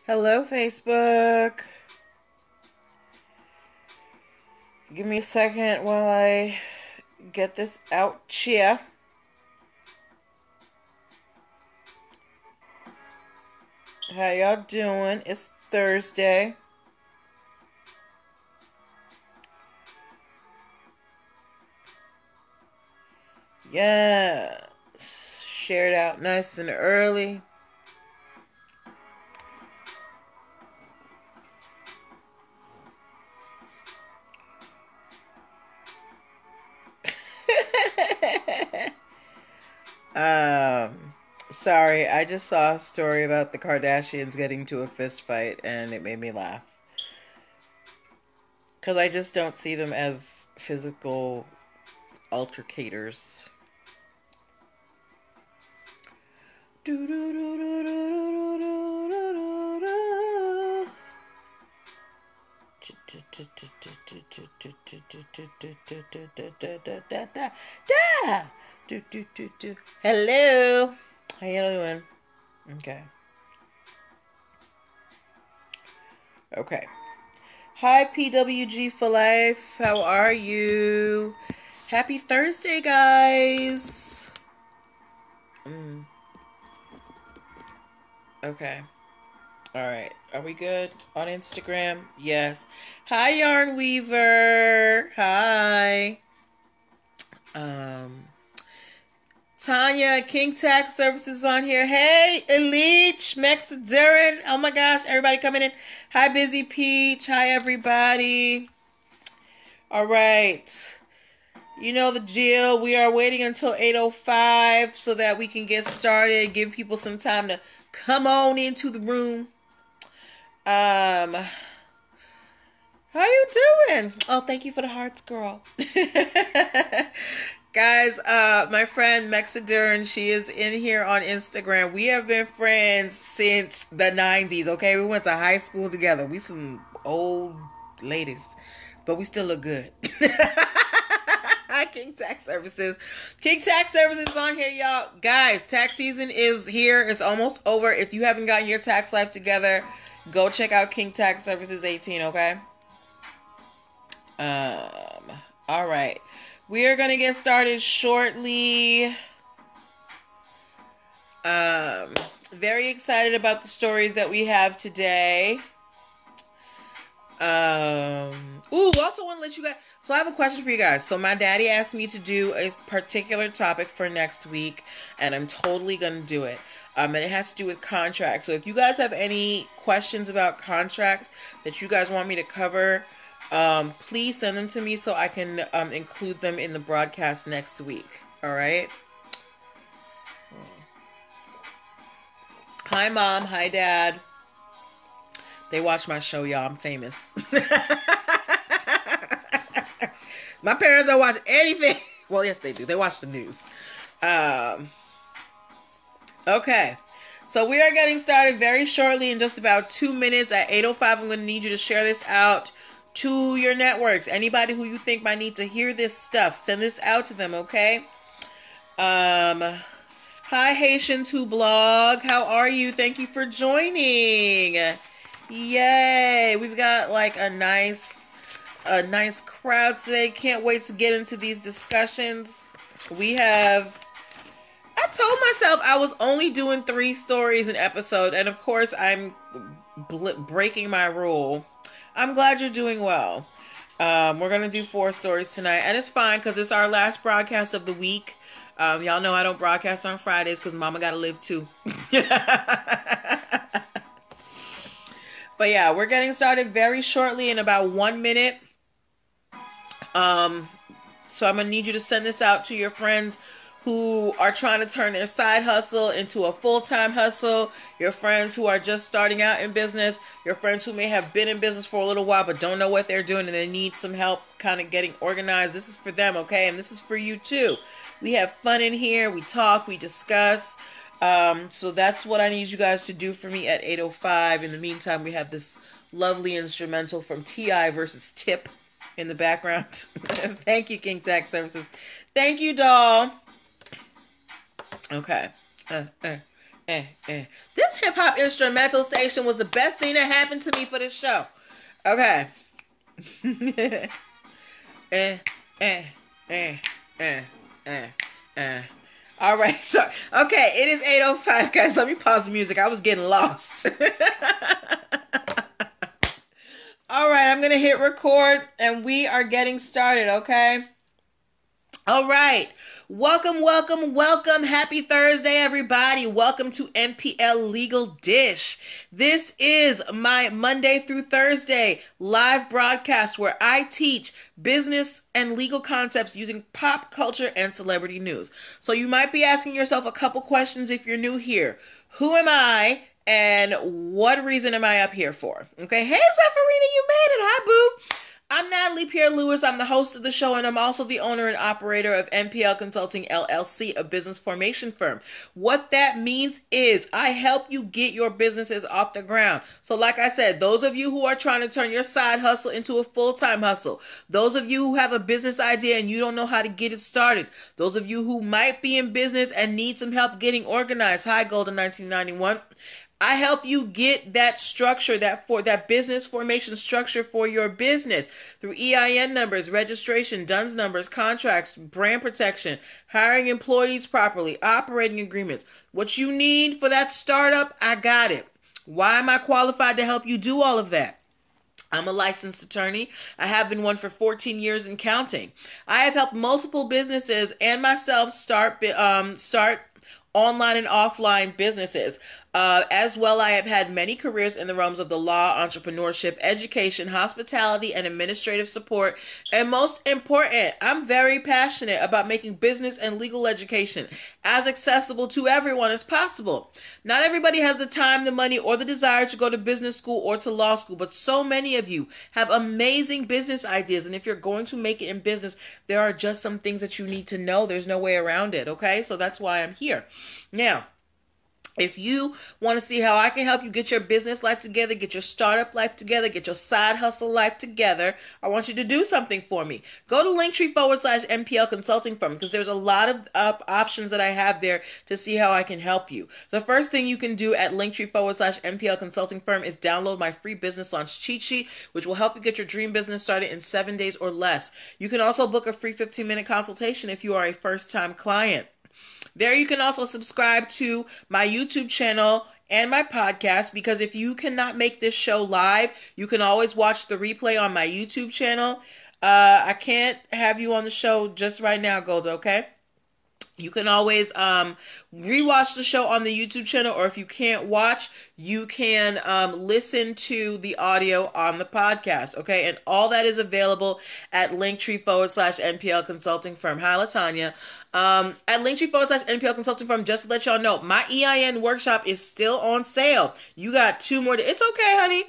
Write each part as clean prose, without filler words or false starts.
Hello, Facebook. Give me a second while I get this out here. How y'all doing? It's Thursday. Yeah. Shared out nice and early. Sorry, I just saw a story about the Kardashians getting to a fist fight and it made me laugh. Because I just don't see them as physical altercators. Hello. How you doing? Okay. Hi, PWG for life. How are you? Happy Thursday, guys. Okay. All right. Are we good on Instagram? Yes. Hi, Yarn Weaver. Hi. Tanya, King Tax Services on here. Hey, Elite, Max Darren. Oh my gosh, everybody coming in. Hi, Busy Peach. Hi, everybody. All right. You know the deal. We are waiting until 8:05 so that we can get started. Give people some time to come on into the room. How you doing? Oh, thank you for the hearts, girl. Guys, my friend Mexadern, she is in here on Instagram. We have been friends since the 90s, okay? We went to high school together. We some old ladies, but we still look good. King Tax Services. King Tax Services on here, y'all. Guys, tax season is here. It's almost over. If you haven't gotten your tax life together, go check out King Tax Services 18, okay? All right. We are going to get started shortly. Very excited about the stories that we have today. Also want to let you guys... So I have a question for you guys. So my daddy asked me to do a particular topic for next week, and I'm totally going to do it. And it has to do with contracts. So if you guys have any questions about contracts that you guys want me to cover... please send them to me so I can include them in the broadcast next week. All right. Hi, Mom. Hi, Dad. They watch my show, y'all. I'm famous. My parents don't watch anything. Well, yes, they do. They watch the news. Okay. So we are getting started very shortly in just about 2 minutes. At 8:05, I'm going to need you to share this out to your networks. Anybody who you think might need to hear this stuff, send this out to them, okay? Hi, Haitians who blog. How are you? Thank you for joining. Yay. We've got like a nice crowd today. Can't wait to get into these discussions. I told myself I was only doing 3 stories an episode, and of course I'm breaking my rule. I'm glad you're doing well. We're going to do 4 stories tonight. And it's fine because it's our last broadcast of the week. Y'all know I don't broadcast on Fridays because Mama got to live too. But yeah, we're getting started very shortly in about 1 minute. So I'm going to need you to send this out to your friends who are trying to turn their side hustle into a full-time hustle, your friends who are just starting out in business, your friends who may have been in business for a little while but don't know what they're doing and they need some help kind of getting organized. This is for them, okay? And this is for you too. We have fun in here. We talk. We discuss. So that's what I need you guys to do for me at 8:05. In the meantime, we have this lovely instrumental from T.I. versus Tip in the background. Thank you, King Tax Services. Thank you, doll. Okay. This hip hop instrumental station was the best thing that happened to me for this show. Okay. All right. So, okay, it is 8:05, guys. Let me pause the music. I was getting lost. All right, I'm going to hit record and we are getting started, okay? All right. Welcome, welcome, welcome. Happy Thursday, everybody. Welcome to NPL Legal Dish. This is my Monday through Thursday live broadcast where I teach business and legal concepts using pop culture and celebrity news. So you might be asking yourself a couple questions if you're new here. Who am I? And what reason am I up here for? Okay. Hey, Zephyrina, you made it. Hi, boo. I'm Natalie Pierre-Lewis. I'm the host of the show, and I'm also the owner and operator of NPL Consulting, LLC, a business formation firm. What that means is I help you get your businesses off the ground. So like I said, those of you who are trying to turn your side hustle into a full-time hustle, those of you who have a business idea and you don't know how to get it started, those of you who might be in business and need some help getting organized, hi, Golden 1991, I help you get that structure, that business formation structure for your business through EIN numbers, registration, DUNS numbers, contracts, brand protection, hiring employees properly, operating agreements. What you need for that startup, I got it. Why am I qualified to help you do all of that? I'm a licensed attorney. I have been one for 14 years and counting. I have helped multiple businesses and myself start online and offline businesses. As well, I have had many careers in the realms of the law, entrepreneurship, education, hospitality, and administrative support. And most important, I'm very passionate about making business and legal education as accessible to everyone as possible. Not everybody has the time, the money, or the desire to go to business school or to law school, but so many of you have amazing business ideas. And if you're going to make it in business, there are just some things that you need to know. There's no way around it, okay? So that's why I'm here. Now, if you want to see how I can help you get your business life together, get your startup life together, get your side hustle life together, I want you to do something for me. Go to linktr.ee/NPL Consulting Firm because there's a lot of options that I have there to see how I can help you. The first thing you can do at linktr.ee/NPL Consulting Firm is download my free business launch cheat sheet, which will help you get your dream business started in 7 days or less. You can also book a free 15-minute consultation if you are a first-time client. There you can also subscribe to my YouTube channel and my podcast because if you cannot make this show live, you can always watch the replay on my YouTube channel. I can't have you on the show just right now, Golda, okay? You can always rewatch the show on the YouTube channel, or if you can't watch, you can listen to the audio on the podcast, okay? And all that is available at linktree/NPL Consulting Firm. Hi, Latanya. At linktree/NPL Consulting Firm, just to let y'all know, my EIN workshop is still on sale. You got 2 more days. It's okay, honey.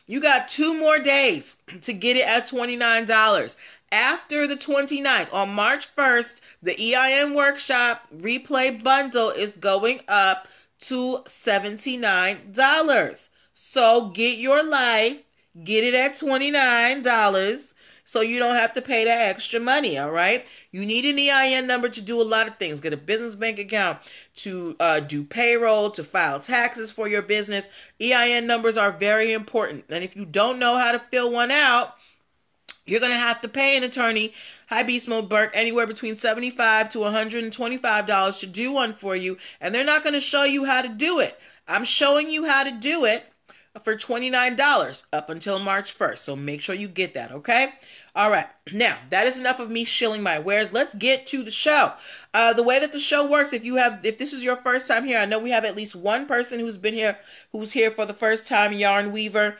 You got 2 more days to get it at $29. After the 29th, on March 1st, the EIN workshop replay bundle is going up to $79. So get your life, get it at $29 so you don't have to pay that extra money, all right? You need an EIN number to do a lot of things. Get a business bank account, to do payroll, to file taxes for your business. EIN numbers are very important. And if you don't know how to fill one out, you're going to have to pay an attorney, hi Beast Mode Burke, anywhere between $75 to $125 to do one for you. And they're not going to show you how to do it. I'm showing you how to do it for $29 up until March 1st. So make sure you get that, okay? All right. Now, that is enough of me shilling my wares. Let's get to the show. The way that the show works, if this is your first time here, I know we have at least one person who's here for the first time, Yarn Weaver.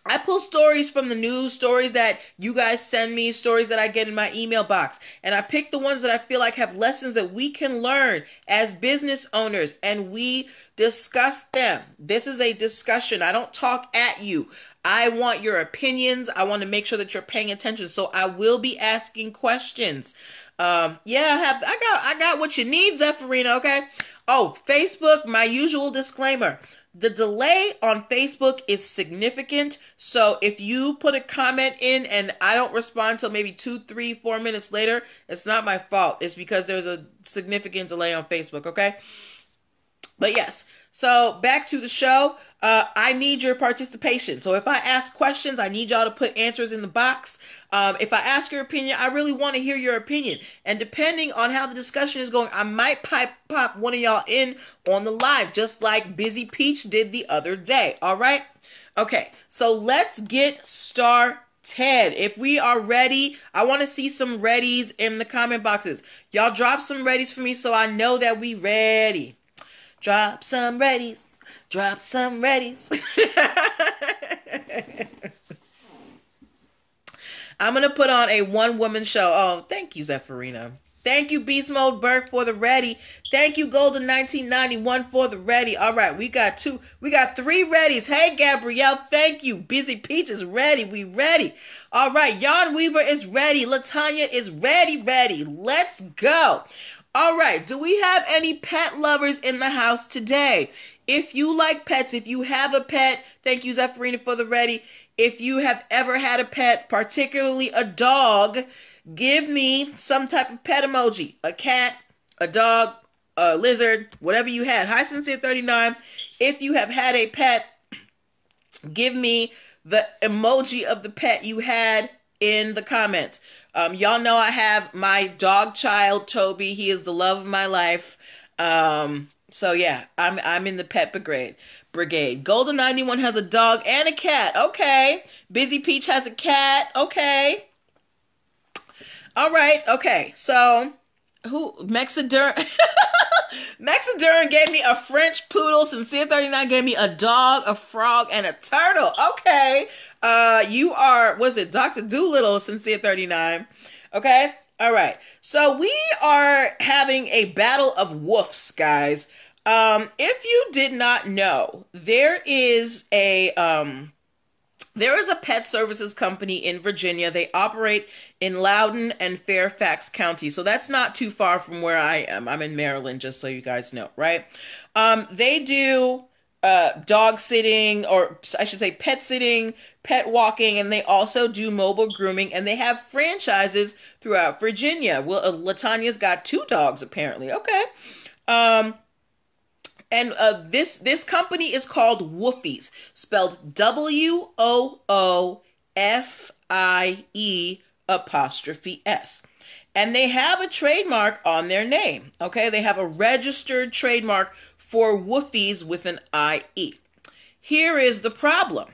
I pull stories from the news, stories that you guys send me, stories that I get in my email box. And I pick the ones that I feel like have lessons that we can learn as business owners, and we discuss them. This is a discussion. I don't talk at you. I want your opinions. I want to make sure that you're paying attention. So I will be asking questions. I got what you need, Zephyrina, okay? Oh, Facebook, my usual disclaimer. The delay on Facebook is significant. So if you put a comment in and I don't respond till maybe 2, 3, 4 minutes later, it's not my fault. It's because there's a significant delay on Facebook, okay? But yes, so back to the show. I need your participation. So if I ask questions, I need y'all to put answers in the box. If I ask your opinion, I really want to hear your opinion. And depending on how the discussion is going, I might pop one of y'all in on the live, just like Busy Peach did the other day. All right? Okay, so let's get started. If we are ready, I want to see some readies in the comment boxes. Y'all drop some readies for me so I know that we ready. Drop some readies. Drop some readies. I'm going to put on a one-woman show. Oh, thank you, Zephyrina. Thank you, Beast Mode Burke, for the ready. Thank you, Golden 1991, for the ready. All right, we got 3 readies. Hey, Gabrielle, thank you. Busy Peach is ready. We ready. All right, Yarn Weaver is ready. Latanya is ready. Let's go. All right, do we have any pet lovers in the house today? If you like pets, if you have a pet, thank you, Zephyrina, for the ready. If you have ever had a pet, particularly a dog, give me some type of pet emoji. A cat, a dog, a lizard, whatever you had. Hi, Sincere39. If you have had a pet, give me the emoji of the pet you had in the comments. Y'all know I have my dog child, Toby. He is the love of my life. So yeah, I'm in the pet brigade. Golden 91 has a dog and a cat. Okay. Busy Peach has a cat. Okay. All right. Okay. So Mexaduran gave me a French poodle. Sincere39 gave me a dog, a frog, and a turtle. Okay. You are, was it Dr. Doolittle, Sincere39? Okay. All right. So we are having a battle of woofs, guys. If you did not know, there is a pet services company in Virginia. They operate in Loudoun and Fairfax County. So that's not too far from where I am. I'm in Maryland, just so you guys know, right? They do dog sitting, or I should say pet sitting, pet walking, and they also do mobile grooming, and they have franchises throughout Virginia. Well, Latanya's got 2 dogs, apparently. Okay. And this company is called Woofies, spelled WOOFIE''S. And they have a trademark on their name. Okay, they have a registered trademark for Woofies with an IE. Here is the problem.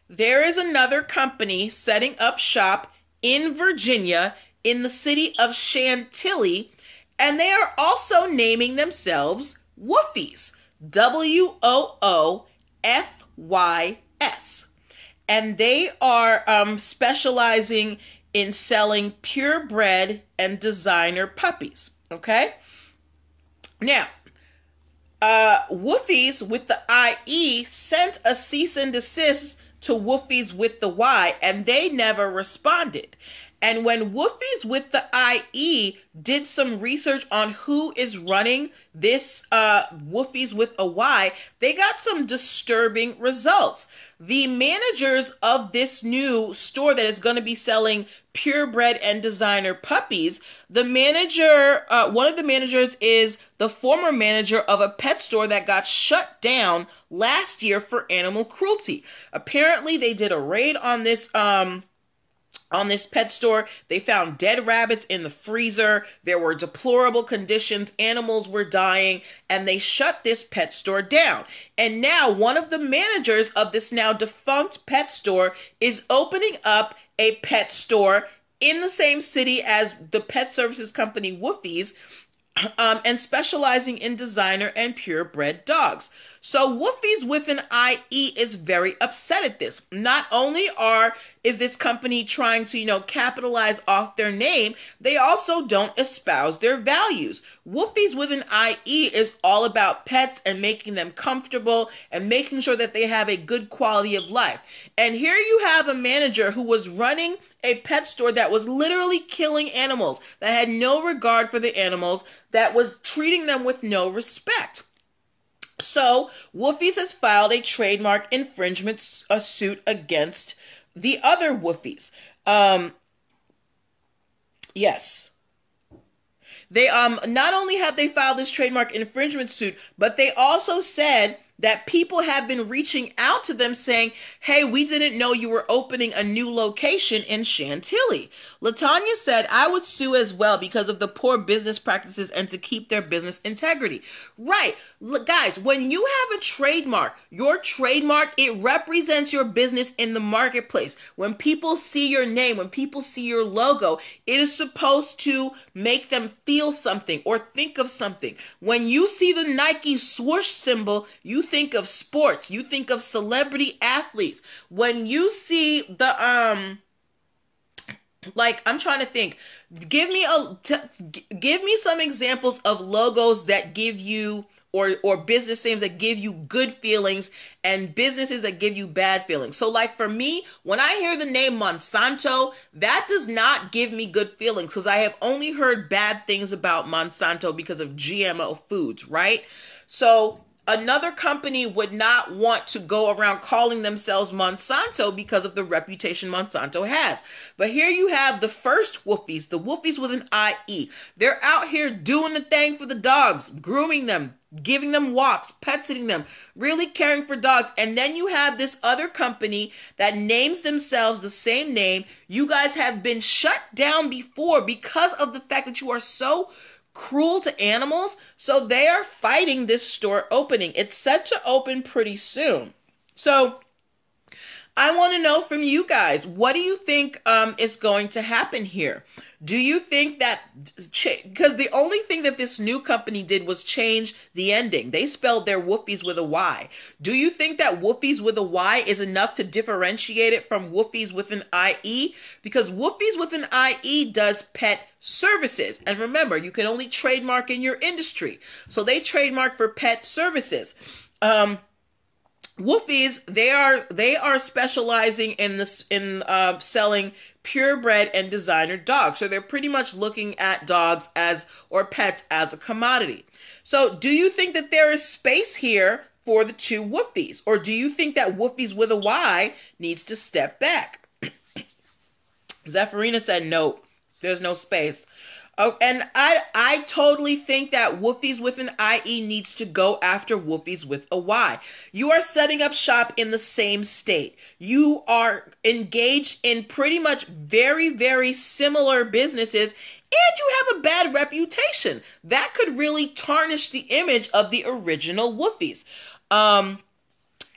There is another company setting up shop in Virginia in the city of Chantilly, and they are also naming themselves Woofies, WOOFYS. And they are specializing in selling purebred and designer puppies. Okay? Now, Woofies with the IE sent a cease and desist to Woofies with the Y, and they never responded. And when Woofies with the IE did some research on who is running this Woofies with a Y, they got some disturbing results. The managers of this new store that is going to be selling purebred and designer puppies, the manager, one of the managers is the former manager of a pet store that got shut down last year for animal cruelty. Apparently, they did a raid on this pet store. They found dead rabbits in the freezer. There were deplorable conditions. Animals were dying, and they shut this pet store down. And now one of the managers of this now defunct pet store is opening up a pet store in the same city as the pet services company Woofies, and specializing in designer and purebred dogs. So Woofies with an IE is very upset at this. Not only is this company trying to, capitalize off their name, they also don't espouse their values. Woofies with an IE is all about pets and making them comfortable and making sure that they have a good quality of life. And here you have a manager who was running a pet store that was literally killing animals, that had no regard for the animals, that was treating them with no respect. So, Woofies has filed a trademark infringement suit against the other Woofies. Yes. They not only have they filed this trademark infringement suit, but they also said that people have been reaching out to them saying, hey, we didn't know you were opening a new location in Chantilly. LaTanya said, I would sue as well because of the poor business practices and to keep their business integrity. Right. Look, guys, when you have a trademark, your trademark, it represents your business in the marketplace. When people see your name, when people see your logo, it is supposed to make them feel something or think of something. When you see the Nike swoosh symbol, you think of sports, you think of celebrity athletes. When you see the I'm trying to think, give me some examples of logos that give you or business names that give you good feelings and businesses that give you bad feelings. So like for me, when I hear the name Monsanto, that does not give me good feelings because I have only heard bad things about Monsanto because of GMO foods, right? So another company would not want to go around calling themselves Monsanto because of the reputation Monsanto has. But here you have the first Woofies, the Woofies with an IE. They're out here doing the thing for the dogs, grooming them, giving them walks, pet sitting them, really caring for dogs. And then you have this other company that names themselves the same name. You guys have been shut down before because of the fact that you are so cruel to animals, so they are fighting this store opening. It's set to open pretty soon. So I want to know from you guys, what do you think is going to happen here? Do you think that, because the only thing that this new company did was change the ending. They spelled their Woofies with a Y. Do you think that Woofies with a Y is enough to differentiate it from Woofies with an IE? Because Woofies with an IE does pet services. And remember, you can only trademark in your industry. So they trademark for pet services. Woofies, they are specializing in selling purebred and designer dogs. So they're pretty much looking at dogs or pets as a commodity. So do you think that there is space here for the two Woofies? Or do you think that Woofies with a Y needs to step back? Zephyrina said no, there's no space. Oh, and I totally think that Woofies with an IE needs to go after Woofies with a Y. You are setting up shop in the same state. You are engaged in pretty much very, very similar businesses, and you have a bad reputation. That could really tarnish the image of the original Woofies.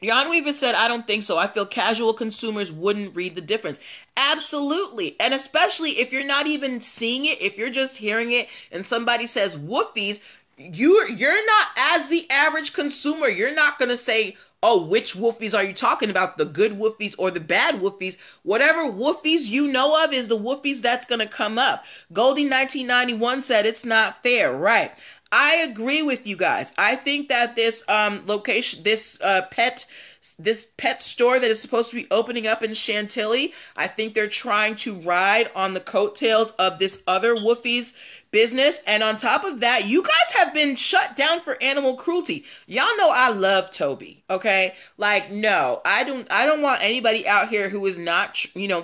Jan Weaver said, I don't think so. I feel casual consumers wouldn't read the difference. Absolutely. And especially if you're not even seeing it, if you're just hearing it and somebody says Woofies, you're not, as the average consumer, you're not going to say, oh, which Woofies are you talking about? The good Woofies or the bad Woofies? Whatever Woofies you know of is the Woofies that's going to come up. Goldie 1991 said it's not fair. Right. I agree with you guys. I think that this location, this pet store that is supposed to be opening up in Chantilly, I think they're trying to ride on the coattails of this other Woofies business. And on top of that, you guys have been shut down for animal cruelty. Y'all know I love Toby, okay? Like, no, I don't want anybody out here who is not,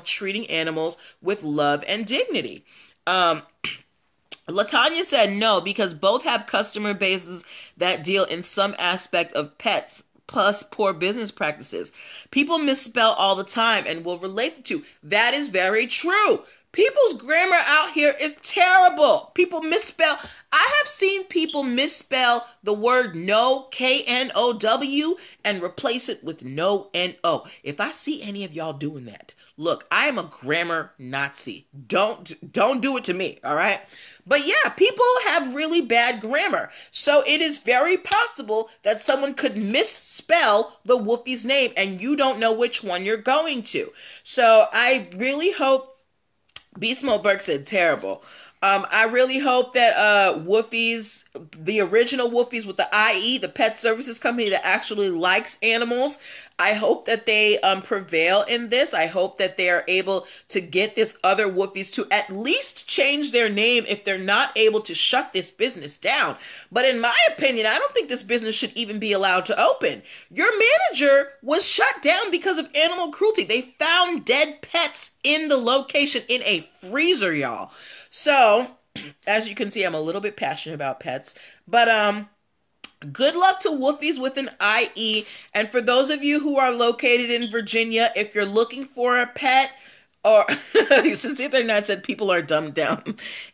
treating animals with love and dignity. LaTanya said no, because both have customer bases that deal in some aspect of pets, plus poor business practices. People misspell all the time and will relate the two. That is very true. People's grammar out here is terrible. People misspell. I have seen people misspell the word no, K-N-O-W, and replace it with no, N-O. If I see any of y'all doing that, look, I am a grammar Nazi. Don't do it to me, all right? But yeah, people have really bad grammar. So it is very possible that someone could misspell the Woofie's name and you don't know which one you're going to. So I really hope, Beast Moberg said terrible. I really hope that Woofie's, the original Woofies with the IE, the pet services company that actually likes animals, I hope that they prevail in this. I hope that they are able to get this other Woofies to at least change their name if they're not able to shut this business down. But in my opinion, I don't think this business should even be allowed to open. Your manager was shut down because of animal cruelty. They found dead pets in the location in a freezer, y'all. So As you can see, I'm a little bit passionate about pets. But good luck to Woofies with an IE. And for those of you who are located in Virginia, if you're looking for a pet, or Sincere 39 said people are dumbed down.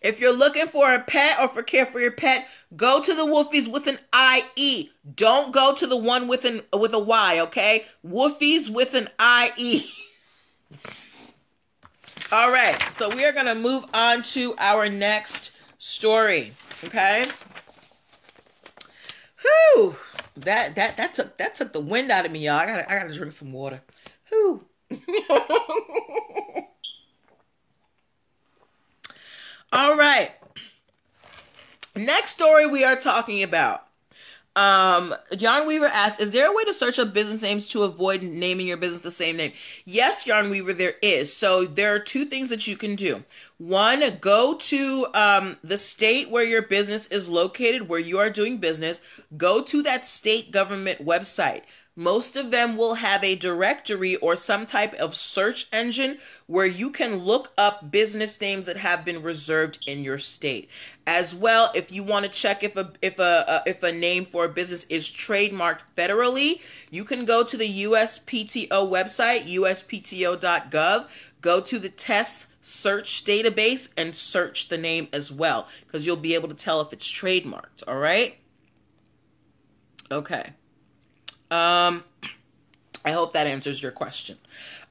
If you're looking for a pet or for care for your pet, go to the Woofies with an IE. Don't go to the one with a Y, okay? Woofies with an IE. All right, so we are going to move on to our next story, okay? Whew, that took the wind out of me, y'all. I gotta drink some water. Whew. All right. Next story we are talking about. Yarn Weaver asks, is there a way to search up business names to avoid naming your business the same name? Yes, Yarn Weaver, there is. So there are two things that you can do. One, go to the state where your business is located, where you are doing business. Go to that state government website. Most of them will have a directory or some type of search engine where you can look up business names that have been reserved in your state. As well, if you want to check if a name for a business is trademarked federally, you can go to the USPTO website, uspto.gov. Go to the test search database and search the name as well, because you'll be able to tell if it's trademarked. All right. Okay. I hope that answers your question.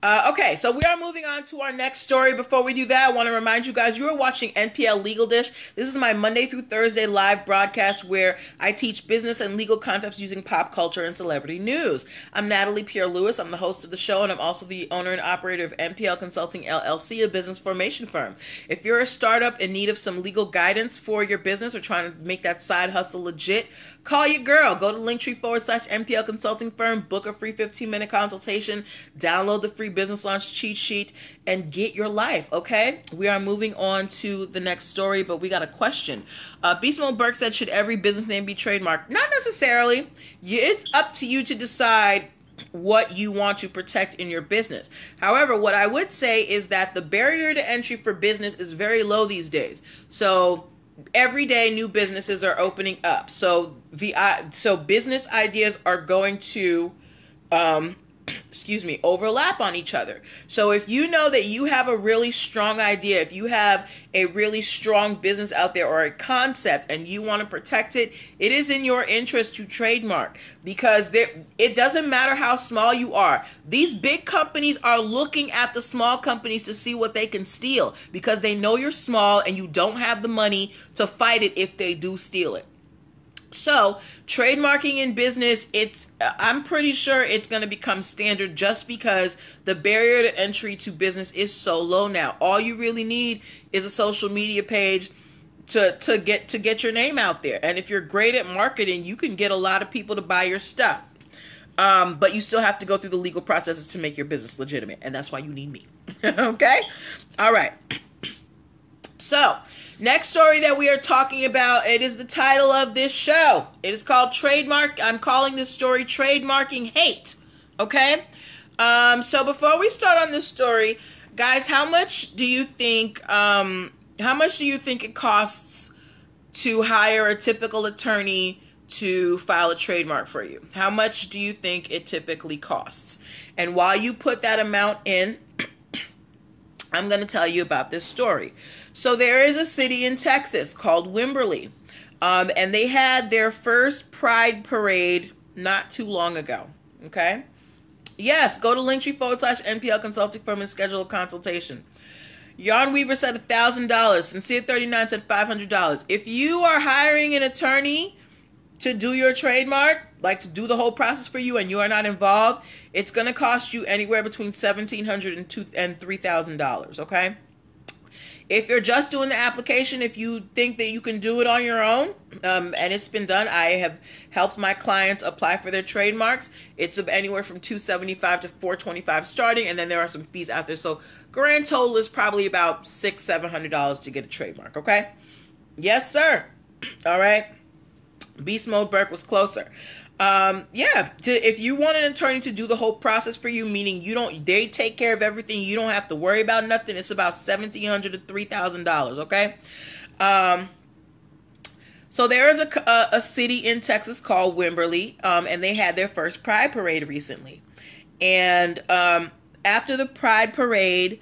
Okay, so we are moving on to our next story. Before we do that, I want to remind you guys, you are watching NPL Legal Dish. This is my Monday through Thursday live broadcast where I teach business and legal concepts using pop culture and celebrity news. I'm Natalie Pierre-Lewis. I'm the host of the show, and I'm also the owner and operator of NPL Consulting LLC, a business formation firm. If you're a startup in need of some legal guidance for your business or trying to make that side hustle legit, call your girl. Go to linktr.ee/NPL Consulting Firm, book a free 15-minute consultation, download the free business launch cheat sheet, and get your life, okay? We are moving on to the next story, but we got a question. Beast Mode Burke said, should every business name be trademarked? Not necessarily. It's up to you to decide what you want to protect in your business. However, what I would say is that the barrier to entry for business is very low these days. So every day new businesses are opening up. So business ideas are going to overlap on each other. So if you know that you have a really strong idea, if you have a really strong business out there or a concept and you want to protect it, it is in your interest to trademark, because it doesn't matter how small you are. These big companies are looking at the small companies to see what they can steal, because they know you're small and you don't have the money to fight it if they do steal it. So trademarking in business, I'm pretty sure it's going to become standard just because the barrier to entry to business is so low now. All you really need is a social media page to get your name out there. And if you're great at marketing, you can get a lot of people to buy your stuff. But you still have to go through the legal processes to make your business legitimate. And that's why you need me. Okay? All right. So next story that we are talking about, it is the title of this show. It is called Trademark. I'm calling this story Trademarking Hate. Okay? So before we start on this story, guys, how much do you think it costs to hire a typical attorney to file a trademark for you? How much do you think it typically costs? And while you put that amount in, I'm going to tell you about this story. So there is a city in Texas called Wimberley, and they had their first Pride Parade not too long ago, okay? Yes, go to linktr.ee/NPL Consulting Firm and schedule a consultation. Yarn Weaver said $1,000. Sincere 39 said $500. If you are hiring an attorney to do your trademark, like to do the whole process for you, and you are not involved, it's going to cost you anywhere between $1,700 and $3,000, okay? If you're just doing the application, if you think that you can do it on your own, and it's been done, I have helped my clients apply for their trademarks. It's of anywhere from $275 to $425 starting, and then there are some fees out there. So grand total is probably about $600-700 to get a trademark. Okay? Yes, sir. All right. Beast Mode Burke was closer. If you want an attorney to do the whole process for you, meaning they take care of everything, you don't have to worry about nothing, it's about $1,700 to $3,000, okay? So there is a city in Texas called Wimberley, and they had their first Pride Parade recently. And after the Pride Parade,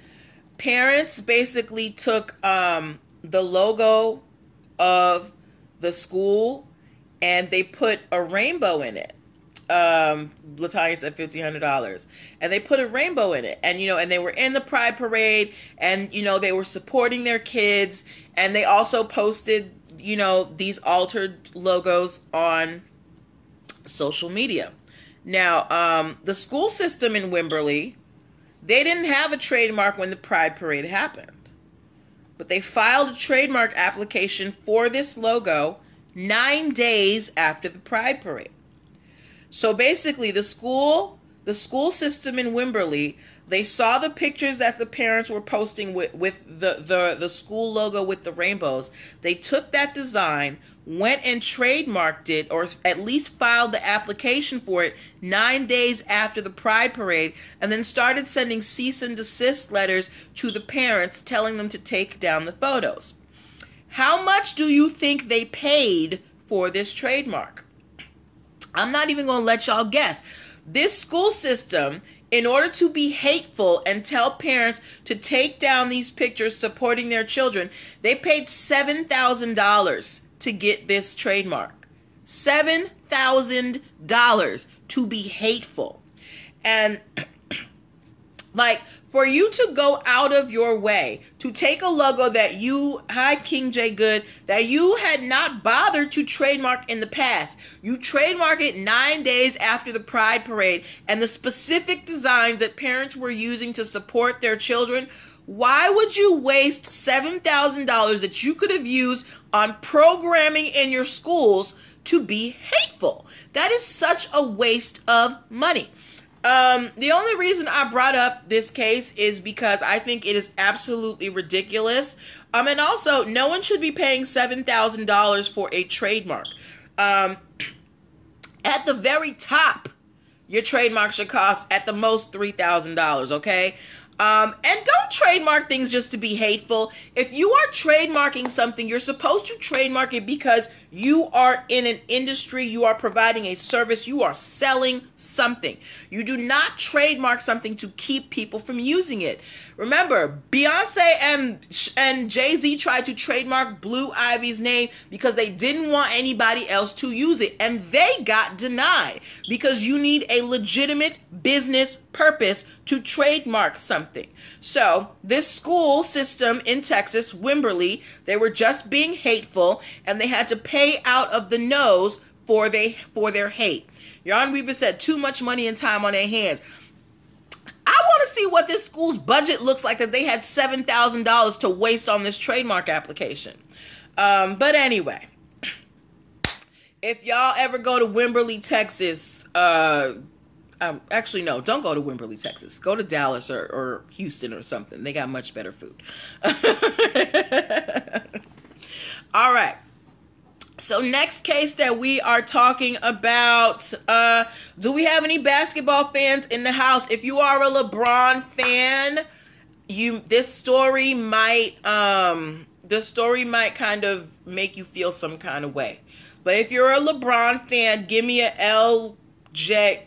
parents basically took the logo of the school and they put a rainbow in it. Latanya said $1,500, and they put a rainbow in it, and and they were in the Pride Parade, and they were supporting their kids, and they also posted these altered logos on social media. Now, the school system in Wimberley, they didn't have a trademark when the Pride Parade happened, but they filed a trademark application for this logo 9 days after the Pride Parade. So basically, the school system in Wimberley, they saw the pictures that the parents were posting with the school logo with the rainbows. They took that design, went and trademarked it, or at least filed the application for it 9 days after the Pride Parade, and then started sending cease and desist letters to the parents telling them to take down the photos. How much do you think they paid for this trademark? I'm not even going to let y'all guess. This school system, in order to be hateful and tell parents to take down these pictures supporting their children, they paid $7,000 to get this trademark. $7,000 to be hateful. And for you to go out of your way to take a logo that you, hi King J Good, that you had not bothered to trademark in the past. You trademark it 9 days after the Pride Parade, and the specific designs that parents were using to support their children. Why would you waste $7,000 that you could have used on programming in your schools to be hateful? That is such a waste of money. The only reason I brought up this case is because I think it is absolutely ridiculous. And also, no one should be paying $7,000 for a trademark. At the very top, your trademark should cost at the most $3,000, okay? And don't trademark things just to be hateful. If you are trademarking something, you're supposed to trademark it because you are in an industry, you are providing a service, you are selling something. You do not trademark something to keep people from using it. Remember, Beyonce and Jay-Z tried to trademark Blue Ivy's name because they didn't want anybody else to use it, and they got denied because you need a legitimate business purpose to trademark something. So this school system in Texas, Wimberley, they were just being hateful, and they had to pay out of the nose for their hate. Your Honor, we've said too much money and time on their hands. I want to see what this school's budget looks like that they had $7,000 to waste on this trademark application. But anyway, if y'all ever go to Wimberley, Texas, actually, no, don't go to Wimberley, Texas. Go to Dallas or Houston or something. They got much better food. All right. So next case that we are talking about, do we have any basketball fans in the house? If you are a LeBron fan, this story might kind of make you feel some kind of way. But if you're a LeBron fan, give me a LJ.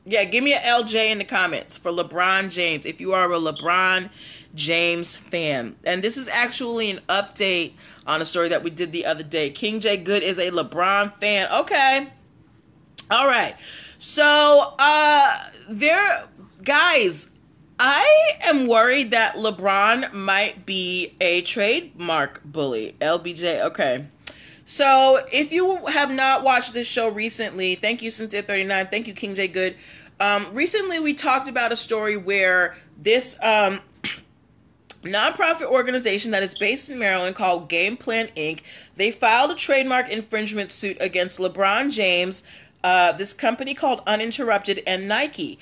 Yeah, give me an LJ in the comments for LeBron James if you are a LeBron James fan. And this is actually an update on a story that we did the other day. King J Good is a LeBron fan. Okay. All right. So, guys, I am worried that LeBron might be a trademark bully. LBJ. Okay. So, if you have not watched this show recently, thank you, Cynthia39. Thank you, King J Good. Recently, we talked about a story where this nonprofit organization that is based in Maryland called Game Plan Inc., they filed a trademark infringement suit against LeBron James, this company called Uninterrupted, and Nike.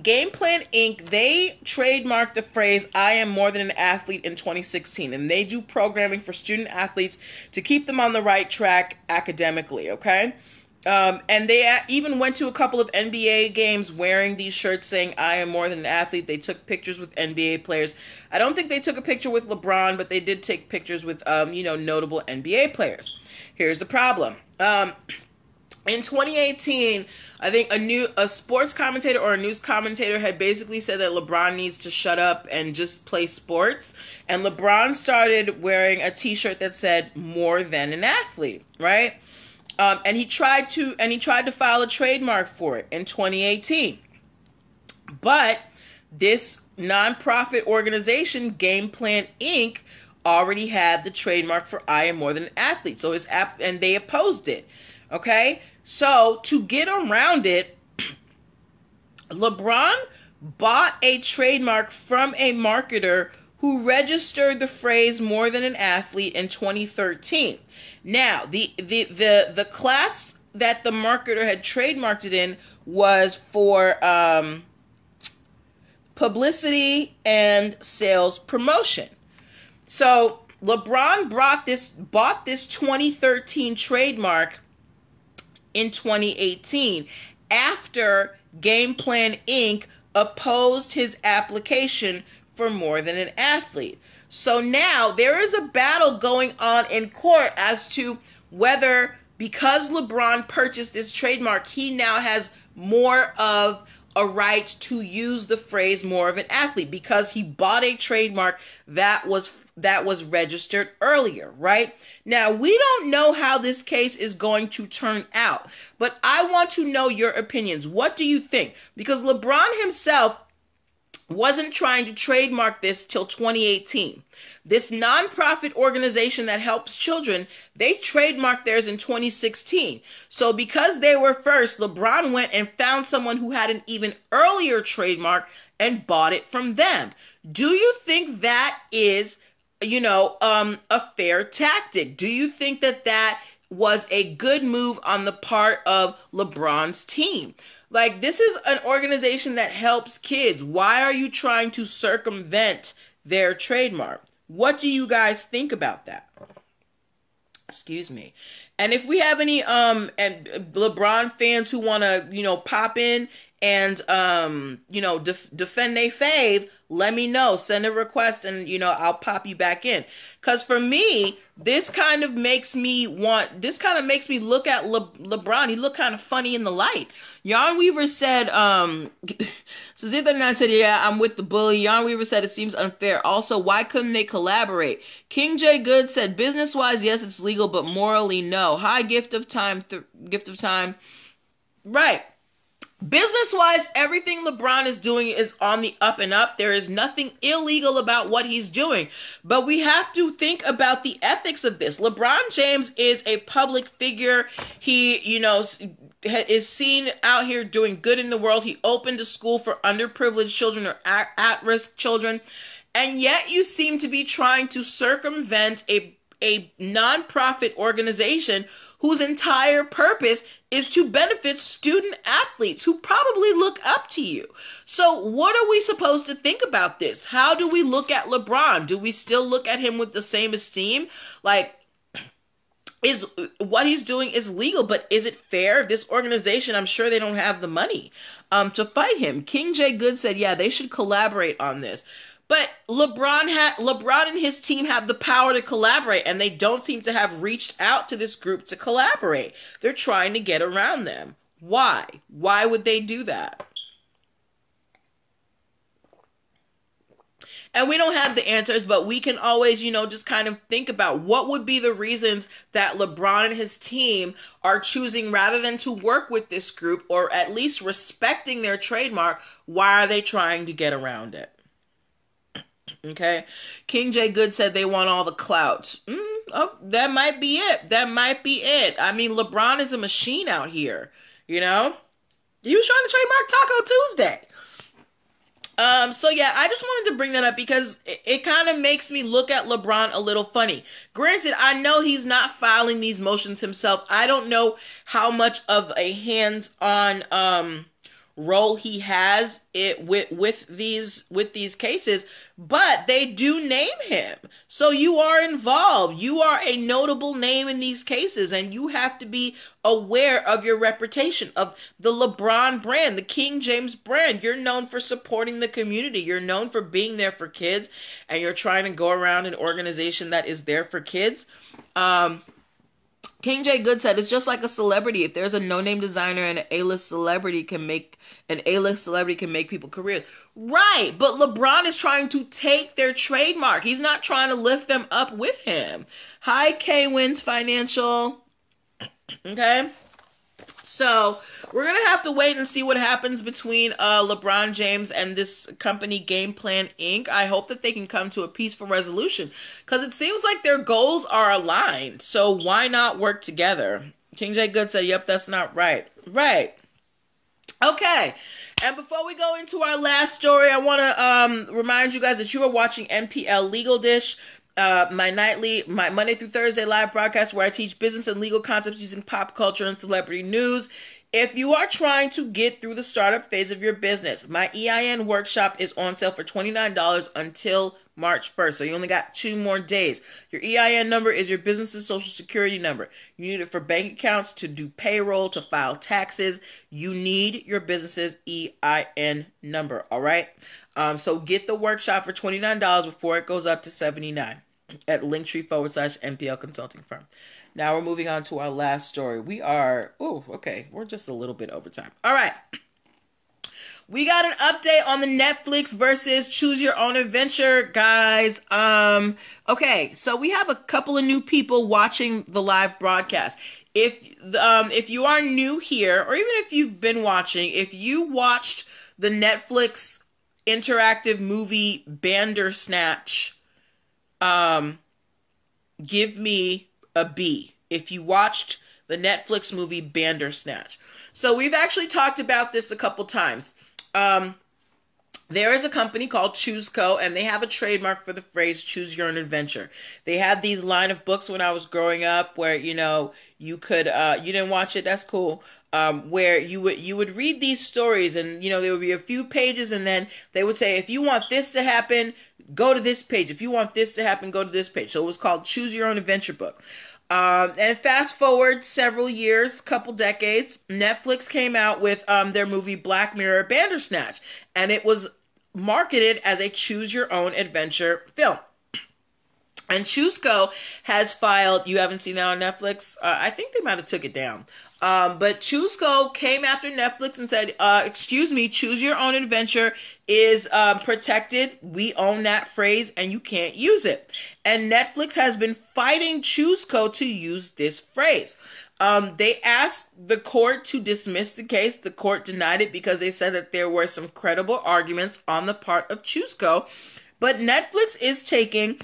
Game Plan Inc., they trademarked the phrase, "I am more than an athlete" in 2016, and they do programming for student athletes to keep them on the right track academically, okay? And they even went to a couple of NBA games wearing these shirts saying, "I am more than an athlete." They took pictures with NBA players. I don't think they took a picture with LeBron, but they did take pictures with, notable NBA players. Here's the problem. In 2018, I think a sports commentator or a news commentator had basically said that LeBron needs to shut up and just play sports. And LeBron started wearing a t-shirt that said "more than an athlete," right? And he tried to file a trademark for it in 2018. But this nonprofit organization, Game Plan Inc., already had the trademark for "I am more than an athlete." So and they opposed it. Okay? So to get around it, LeBron bought a trademark from a marketer who registered the phrase "more than an athlete" in 2013. Now, the class that the marketer had trademarked it in was for publicity and sales promotion. So LeBron bought this 2013 trademark in 2018 after Game Plan Inc. opposed his application for "more than an athlete." So now there is a battle going on in court as to whether, because LeBron purchased this trademark, he now has more of a right to use the phrase "more of an athlete" because he bought a trademark that was registered earlier, right? Now, we don't know how this case is going to turn out, but I want to know your opinions. What do you think? Because LeBron himself wasn't trying to trademark this till 2018. This nonprofit organization that helps children, they trademarked theirs in 2016. So because they were first, LeBron went and found someone who had an even earlier trademark and bought it from them. Do you think that is, a fair tactic? Do you think that was a good move on the part of LeBron's team? Like, this is an organization that helps kids. Why are you trying to circumvent their trademark? What do you guys think about that? Excuse me. And if we have any and LeBron fans who want to, pop in and defend they fave, let me know. Send a request and I'll pop you back in. Because for me, this kind of makes me look at LeBron. He looked kind of funny in the light. Yarn Weaver said, so Zither said, "Yeah, I'm with the bully." Yarn Weaver said, "It seems unfair. Also, why couldn't they collaborate?" King J. Good said, "Business-wise, yes, it's legal, but morally, no." Hi, Gift of Time. Right. Business-wise, everything LeBron is doing is on the up and up. There is nothing illegal about what he's doing. But we have to think about the ethics of this. LeBron James is a public figure. He, is seen out here doing good in the world. He opened a school for underprivileged children or at-risk children. And yet you seem to be trying to circumvent a nonprofit organization whose entire purpose is to benefit student athletes who probably look up to you. So what are we supposed to think about this? How do we look at LeBron? Do we still look at him with the same esteem? Like, is what he's doing is legal, but is it fair? This organization, I'm sure they don't have the money to fight him. King J. Good said, "Yeah, they should collaborate on this." But LeBron and his team have the power to collaborate, and they don't seem to have reached out to this group to collaborate. They're trying to get around them. Why? Why would they do that? And we don't have the answers, but we can always, just kind of think about what would be the reasons that LeBron and his team are choosing, rather than to work with this group or at least respecting their trademark, why are they trying to get around it? Okay. King J. Good said they want all the clout. Oh, that might be it. I mean, LeBron is a machine out here, He was trying to trademark Taco Tuesday. So yeah, I just wanted to bring that up because it kind of makes me look at LeBron a little funny. Granted, I know he's not filing these motions himself. I don't know how much of a hands-on role he has with these cases, but they do name him. So you are involved. You are a notable name in these cases, and you have to be aware of your reputation, of the LeBron brand, the King James brand. You're known for supporting the community. You're known for being there for kids, and you're trying to go around an organization that is there for kids. King J. Good said, it's just like a celebrity. If there's a no-name designer and an A-list celebrity can make people careers. Right, but LeBron is trying to take their trademark. He's not trying to lift them up with him. Hi, K-Wins Financial. Okay. So we're going to have to wait and see what happens between LeBron James and this company Game Plan Inc. I hope that they can come to a peaceful resolution, because it seems like their goals are aligned. So why not work together? King J. Good said, yep, that's not right. Right. Okay. And before we go into our last story, I want to remind you guys that you are watching NPL Legal Dish. My Monday through Thursday live broadcast where I teach business and legal concepts using pop culture and celebrity news. If you are trying to get through the startup phase of your business, my EIN workshop is on sale for $29 until March 1st. So you only got 2 more days. Your EIN number is your business's social security number. You need it for bank accounts, to do payroll, to file taxes. You need your business's EIN number. All right. So get the workshop for $29 before it goes up to $79 at linktr.ee/NPL Consulting Firm. Now we're moving on to our last story. We're just a little bit over time. All right. We got an update on the Netflix versus Choose Your Own Adventure, guys. Okay, so we have a couple of new people watching the live broadcast. If you are new here, or even if you've been watching, if you watched the Netflix interactive movie Bandersnatch, give me a B if you watched the Netflix movie Bandersnatch. So we've actually talked about this a couple times. There is a company called ChooseCo, and they have a trademark for the phrase choose your own adventure. They had these line of books when I was growing up where, you could, you didn't watch it, that's cool. Where you would read these stories, and, there would be a few pages, and then they would say, if you want this to happen, go to this page. If you want this to happen, go to this page. So it was called Choose Your Own Adventure book. And fast forward several years, couple decades, Netflix came out with their movie Black Mirror Bandersnatch, and it was marketed as a choose your own adventure film. And ChooseCo has filed, you haven't seen that on Netflix? I think they might have took it down. But ChooseCo came after Netflix and said, excuse me, choose your own adventure is protected. We own that phrase and you can't use it. And Netflix has been fighting ChooseCo to use this phrase. They asked the court to dismiss the case. The court denied it because they said that there were some credible arguments on the part of ChooseCo. But Netflix is taking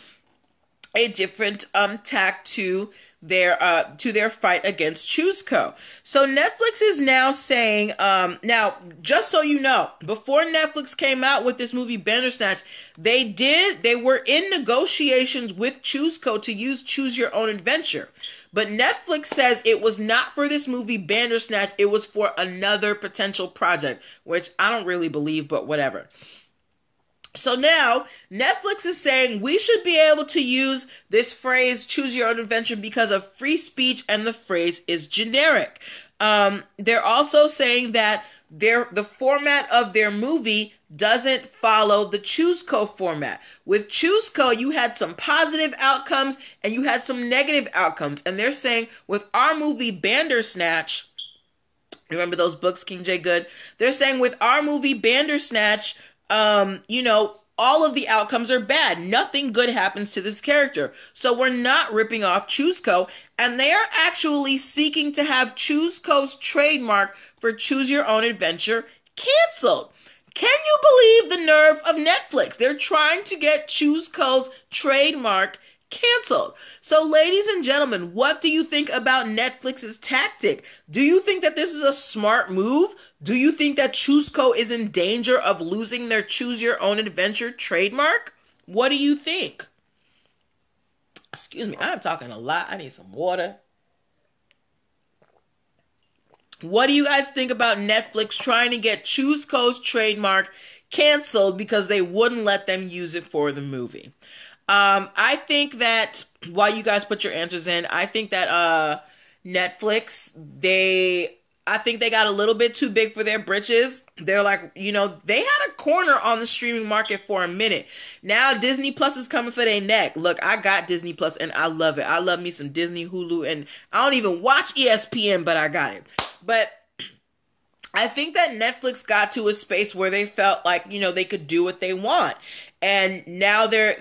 a different tack to their fight against ChooseCo. So Netflix is now saying, now just so you know, before Netflix came out with this movie Bandersnatch, they were in negotiations with ChooseCo to use Choose Your Own Adventure. But Netflix says it was not for this movie Bandersnatch, it was for another potential project, which I don't really believe, but whatever. So now, Netflix is saying we should be able to use this phrase, choose your own adventure, because of free speech and the phrase is generic. They're also saying that the format of their movie doesn't follow the ChooseCo format. With ChooseCo, you had some positive outcomes and you had some negative outcomes. And they're saying with our movie Bandersnatch, remember those books, King J. Good? They're saying with our movie Bandersnatch, all of the outcomes are bad. Nothing good happens to this character. So we're not ripping off ChooseCo, and they are actually seeking to have ChooseCo's trademark for Choose Your Own Adventure canceled. Can you believe the nerve of Netflix? They're trying to get ChooseCo's trademark canceled. So ladies and gentlemen, what do you think about Netflix's tactic? Do you think that this is a smart move? Do you think that ChooseCo is in danger of losing their Choose Your Own Adventure trademark? What do you think? Excuse me, I'm talking a lot. I need some water. What do you guys think about Netflix trying to get Choose Co's trademark canceled because they wouldn't let them use it for the movie? I think that while you guys put your answers in, I think that Netflix, I think they got a little bit too big for their britches. They're like, they had a corner on the streaming market for a minute. Now Disney Plus is coming for their neck. Look, I got Disney Plus and I love it. I love me some Disney, Hulu, and I don't even watch ESPN, but I got it. But I think that Netflix got to a space where they felt like, they could do what they want. And now they're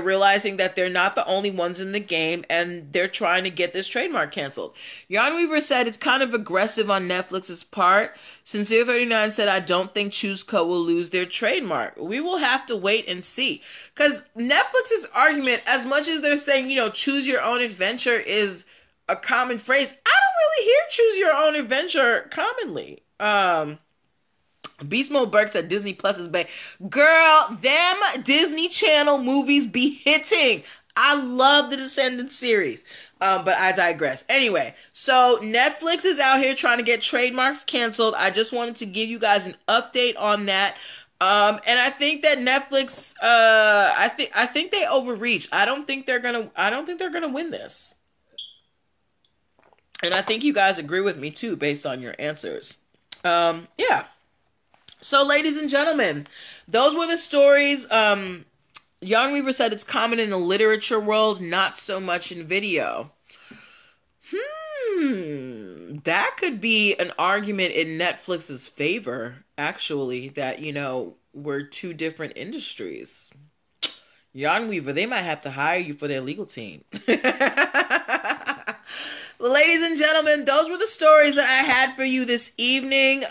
realizing that they're not the only ones in the game, and they're trying to get this trademark canceled. Jan Weaver said it's kind of aggressive on Netflix's part. Sincere39 said, I don't think Choose Co will lose their trademark. We will have to wait and see. Because Netflix's argument, as much as they're saying, choose your own adventure is a common phrase, I don't really hear choose your own adventure commonly. Beast Mode Burke said Disney Plus is bad. Girl, them Disney Channel movies be hitting. I love the Descendants series. But I digress. Anyway, so Netflix is out here trying to get trademarks canceled. I just wanted to give you guys an update on that. And I think that Netflix, I think they overreached. I don't think they're gonna win this. And I think you guys agree with me too, based on your answers. Yeah. So, ladies and gentlemen, those were the stories. Jan Weaver said it's common in the literature world, not so much in video. That could be an argument in Netflix's favor, actually, that, we're two different industries. Jan Weaver, they might have to hire you for their legal team. Ladies and gentlemen, those were the stories that I had for you this evening.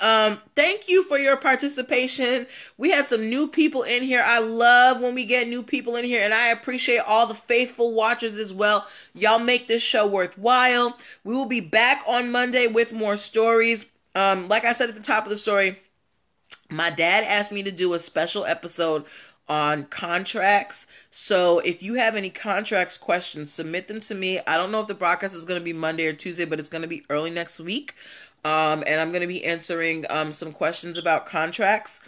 Thank you for your participation. We had some new people in here. I love when we get new people in here, and I appreciate all the faithful watchers as well. Y'all make this show worthwhile. We will be back on Monday with more stories. Like I said at the top of the story, my dad asked me to do a special episode on contracts. So if you have any contracts questions, submit them to me. I don't know if the broadcast is going to be Monday or Tuesday, but it's going to be early next week. And I'm going to be answering some questions about contracts.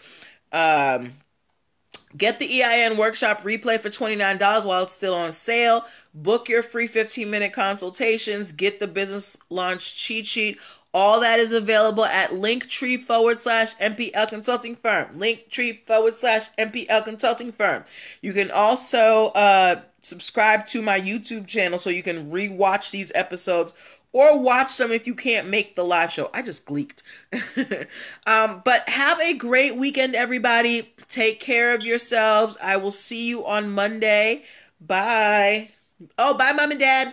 Get the EIN workshop replay for $29 while it's still on sale. Book your free 15-minute consultations. Get the business launch cheat sheet. All that is available at linktr.ee/NPL Consulting Firm. Linktr.ee/NPL Consulting Firm. You can also subscribe to my YouTube channel so you can rewatch these episodes or watch them if you can't make the live show. I just gleeked. But have a great weekend, everybody. Take care of yourselves. I will see you on Monday. Bye. Oh, bye, Mom and Dad.